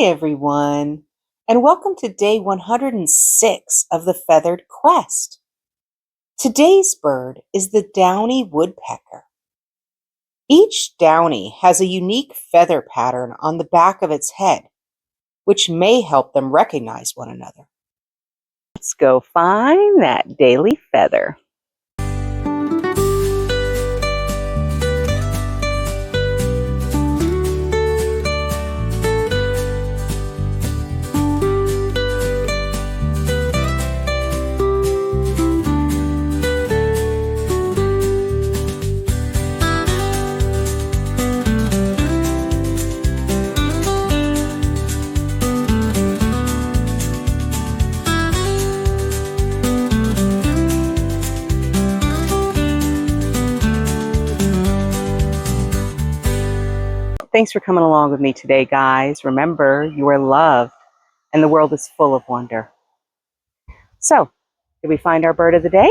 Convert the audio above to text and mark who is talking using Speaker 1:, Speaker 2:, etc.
Speaker 1: Hi, everyone, and welcome to day 106 of the Feathered Quest. Today's bird is the Downy Woodpecker. Each downy has a unique feather pattern on the back of its head, which may help them recognize one another. Let's go find that daily feather. Thanks for coming along with me today, guys. Remember, you are loved and the world is full of wonder. So, did we find our bird of the day?